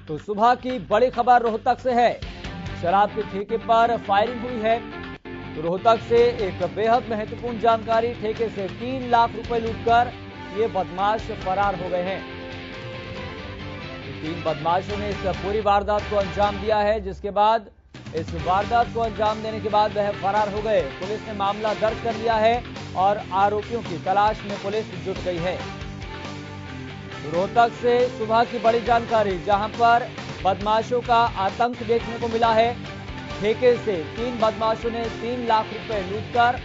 तो सुबह की बड़ी खबर रोहतक से है। शराब के ठेके पर फायरिंग हुई है। तो रोहतक से एक बेहद महत्वपूर्ण जानकारी, ठेके से 3 लाख रुपए लूटकर ये बदमाश फरार हो गए हैं। 3 बदमाशों ने इस पूरी वारदात को अंजाम दिया है, जिसके बाद इस वारदात को अंजाम देने के बाद वह फरार हो गए। पुलिस ने मामला दर्ज कर लिया है और आरोपियों की तलाश में पुलिस जुट गई है। रोहतक से सुबह की बड़ी जानकारी, जहां पर बदमाशों का आतंक देखने को मिला है। ठेके से 3 बदमाशों ने 3 लाख रुपए लूटकर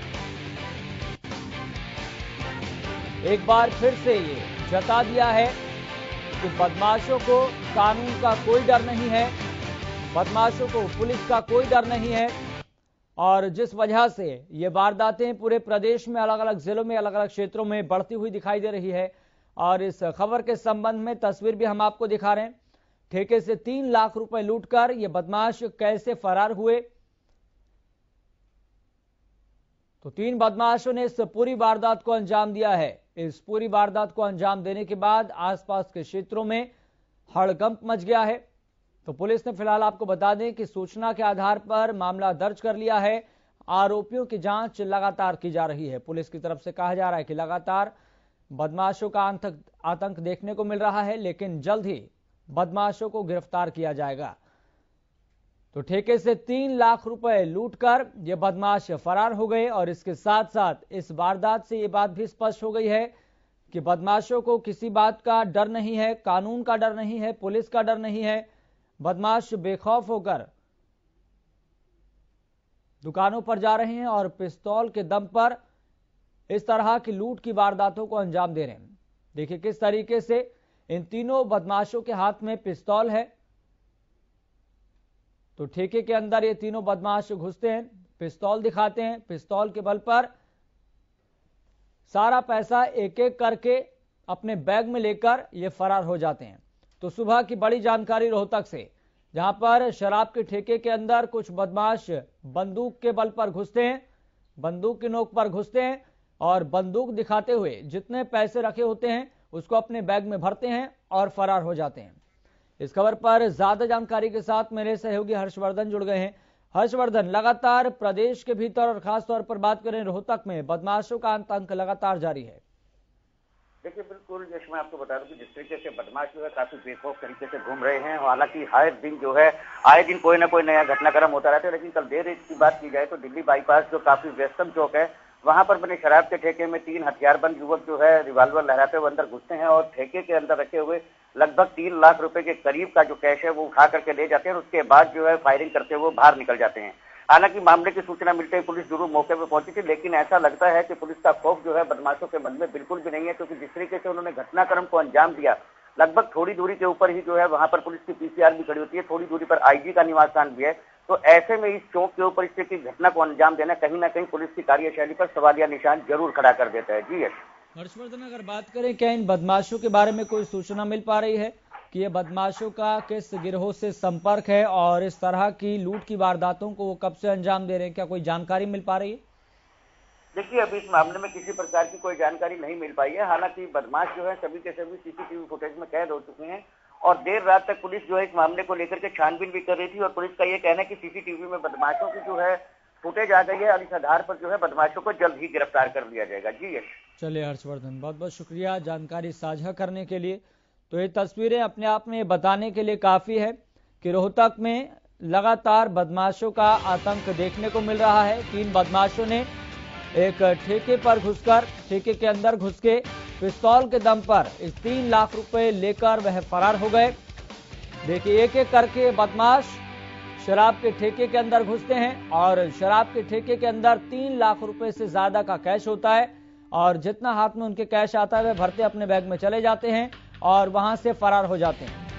एक बार फिर से ये जता दिया है कि बदमाशों को कानून का कोई डर नहीं है, बदमाशों को पुलिस का कोई डर नहीं है। और जिस वजह से ये वारदातें पूरे प्रदेश में अलग अलग जिलों में, अलग अलग क्षेत्रों में बढ़ती हुई दिखाई दे रही है। और इस खबर के संबंध में तस्वीर भी हम आपको दिखा रहे हैं। ठेके से 3 लाख रुपए लूटकर ये बदमाश कैसे फरार हुए। तो 3 बदमाशों ने इस पूरी वारदात को अंजाम दिया है। इस पूरी वारदात को अंजाम देने के बाद आसपास के क्षेत्रों में हड़कंप मच गया है। तो पुलिस ने फिलहाल आपको बता दें कि सूचना के आधार पर मामला दर्ज कर लिया है। आरोपियों की जांच लगातार की जा रही है। पुलिस की तरफ से कहा जा रहा है कि लगातार बदमाशों का आतंक देखने को मिल रहा है, लेकिन जल्द ही बदमाशों को गिरफ्तार किया जाएगा। तो ठेके से 3 लाख रुपए लूटकर ये बदमाश फरार हो गए। और इसके साथ साथ इस वारदात से ये बात भी स्पष्ट हो गई है कि बदमाशों को किसी बात का डर नहीं है, कानून का डर नहीं है, पुलिस का डर नहीं है। बदमाश बेखौफ होकर दुकानों पर जा रहे हैं और पिस्तौल के दम पर इस तरह की लूट की वारदातों को अंजाम दे रहे हैं। देखिए किस तरीके से इन तीनों बदमाशों के हाथ में पिस्तौल है। तो ठेके के अंदर ये तीनों बदमाश घुसते हैं, पिस्तौल दिखाते हैं, पिस्तौल के बल पर सारा पैसा एक एक करके अपने बैग में लेकर ये फरार हो जाते हैं। तो सुबह की बड़ी जानकारी रोहतक से, जहां पर शराब के ठेके के अंदर कुछ बदमाश बंदूक के बल पर घुसते हैं, बंदूक की नोक पर घुसते हैं और बंदूक दिखाते हुए जितने पैसे रखे होते हैं उसको अपने बैग में भरते हैं और फरार हो जाते हैं। इस खबर पर ज्यादा जानकारी के साथ मेरे सहयोगी हर्षवर्धन जुड़ गए हैं। हर्षवर्धन, लगातार प्रदेश के भीतर और खासतौर पर बात करें रोहतक में बदमाशों का आतंक लगातार जारी है। देखिए बिल्कुल, जैसे मैं आपको बता दूं कि जिस तरीके से बदमाश जो है काफी बेखौफ तरीके से घूम रहे हैं। हालांकि हर दिन जो है आए दिन कोई ना कोई नया घटनाक्रम होता रहता है। लेकिन कल देर की बात की जाए तो दिल्ली बाईपास जो काफी व्यस्तम चौक है, वहां पर बने शराब के ठेके में 3 हथियारबंद युवक जो है रिवाल्वर लहराते हुए अंदर घुसते हैं और ठेके के अंदर रखे हुए लगभग 3 लाख रुपए के करीब का जो कैश है वो उठा करके ले जाते हैं और उसके बाद जो है फायरिंग करते हुए बाहर निकल जाते हैं। हालांकि मामले की सूचना मिलते ही पुलिस जरूर मौके पर पहुंची थी, लेकिन ऐसा लगता है कि पुलिस का खौफ जो है बदमाशों के मन में बिल्कुल भी नहीं है, क्योंकि जिस तरीके से उन्होंने घटनाक्रम को अंजाम दिया, लगभग थोड़ी दूरी के ऊपर ही जो है वहां पर पुलिस की पीसीआर भी खड़ी होती है, थोड़ी दूरी पर आईजी का निवास स्थान भी है। तो ऐसे में इस चौक के ऊपर इस तरह की घटना को अंजाम देना कहीं ना कहीं पुलिस की कार्यशैली पर सवालिया निशान जरूर खड़ा कर देता है। जी हर्षवर्धन, अगर बात करें, क्या इन बदमाशों के बारे में कोई सूचना मिल पा रही है कि ये बदमाशों का किस गिरोह से संपर्क है और इस तरह की लूट की वारदातों को वो कब से अंजाम दे रहे हैं? क्या कोई जानकारी मिल पा रही है? देखिए, अभी इस मामले में किसी प्रकार की कोई जानकारी नहीं मिल पाई है। हालांकि बदमाश जो है सभी के सभी सीसीटीवी फुटेज में कैद हो चुके हैं और देर रात तक पुलिस जो है इस मामले को लेकर के छानबीन भी कर रही थी और पुलिस का ये कहना है कि सीसीटीवी में बदमाशों की जो है फुटेज आ गई है और इस आधार पर जो है बदमाशों को जल्द ही गिरफ्तार कर लिया जाएगा। जी चलिए हर्षवर्धन, बहुत बहुत शुक्रिया जानकारी साझा करने के लिए। तो ये तस्वीरें अपने आप में बताने के लिए काफी है कि रोहतक में लगातार बदमाशों का आतंक देखने को मिल रहा है। 3 बदमाशों ने एक ठेके पर घुसकर, ठेके के अंदर घुस के पिस्तौल के दम पर इस 3 लाख रुपए लेकर वह फरार हो गए। देखिए एक एक करके बदमाश शराब के ठेके के अंदर घुसते हैं और शराब के ठेके के अंदर 3 लाख रुपए से ज्यादा का कैश होता है और जितना हाथ में उनके कैश आता है वह भरते अपने बैग में चले जाते हैं और वहां से फरार हो जाते हैं।